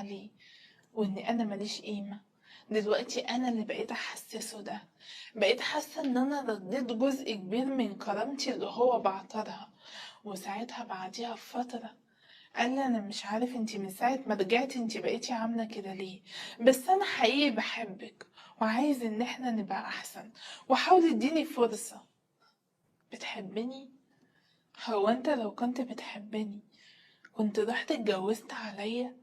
عليه وان انا ماليش قيمة. دلوقتي انا اللي بقيت احسسه ده، بقيت حاسة ان انا رديت جزء كبير من كرامتي اللي هو بعترها. وساعتها بعديها بفترة قال لي انا مش عارف انتي من ساعة ما رجعتي انتي بقيتي عاملة كده ليه، بس انا حقيقي بحبك وعايز ان احنا نبقى احسن، وحاول اديني فرصة. بتحبني؟ هو انت لو كنت بتحبني كنت رحت اتجوزت عليا؟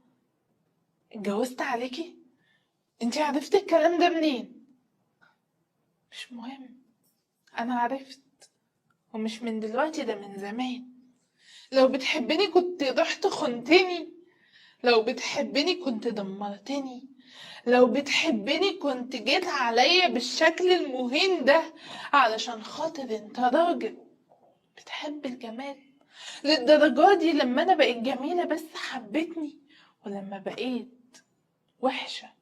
اتجوزت عليكي؟ انتي عرفتي الكلام ده منين؟ مش مهم، انا عرفت، ومش من دلوقتي، ده من زمان. لو بتحبني كنت رحت خنتني، لو بتحبني كنت دمرتني، لو بتحبني كنت جيت عليا بالشكل المهين ده علشان خاطر انت راجل بتحب الجمال للدرجة دي. لما انا بقيت جميلة بس حبتني، ولما بقيت وحشة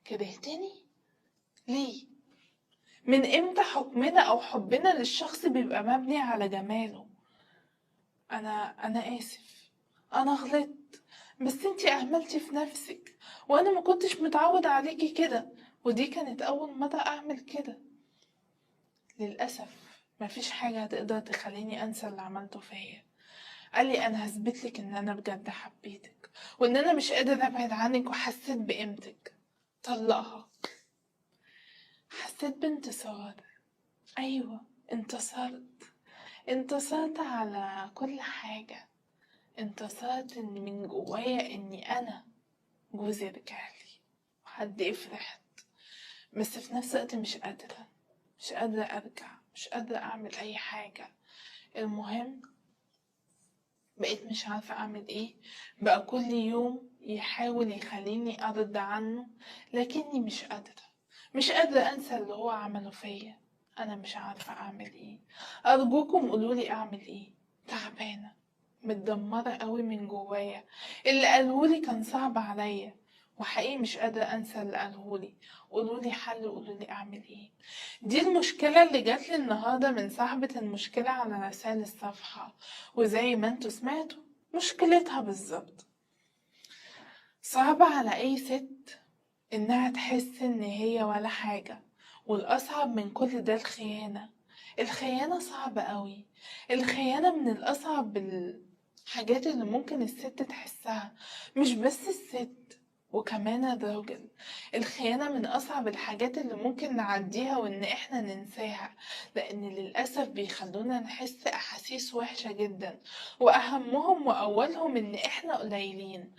كرهتني؟ ليه؟ من امتى حكمنا او حبنا للشخص بيبقى مبني على جماله؟ انا اسف، انا غلطت، بس انتي اهملتي في نفسك، وانا ما كنتش متعود عليكي كده، ودي كانت اول مرة اعمل كده. للاسف مفيش حاجة هتقدر تخليني انسى اللي عملته فيا. قالي انا هثبتلك ان انا بجد حبيتك، وان انا مش قادر ابعد عنك، وحسيت بقيمتك. طلقها. حسيت بانتصار. ايوه، انتصرت. انتصرت على كل حاجة. انتصرت ان من جوايا اني انا جوزي رجعلي وقد ايه فرحت. بس في نفس الوقت مش قادرة ارجع، مش قادرة اعمل اي حاجة. المهم بقيت مش عارفة اعمل ايه. بقى كل يوم يحاول يخليني ارد عنه، لكني مش قادرة انسى اللي هو عمله فيا. انا مش عارفة اعمل ايه. ارجوكم قولولي اعمل ايه. تعبانة، متدمرة قوي من جوايا. اللي قالهولي كان صعب عليا، وحقيقي مش قادرة انسى اللي قالهولي. قولولي حل، قولولي اعمل ايه. دي المشكلة اللي جاتلي النهاردة من صاحبة المشكلة على رسائل الصفحة، وزي ما انتوا سمعتوا مشكلتها بالظبط. صعب على اي ست انها تحس ان هي ولا حاجة، والاصعب من كل ده الخيانة. الخيانة صعبة قوي. الخيانة من الاصعب الحاجات اللي ممكن الست تحسها، مش بس الست، وكمان الراجل. الخيانة من أصعب الحاجات اللي ممكن نعديها وإن إحنا ننساها، لأن للأسف بيخلونا نحس أحاسيس وحشة جدا، وأهمهم وأولهم إن إحنا قليلين.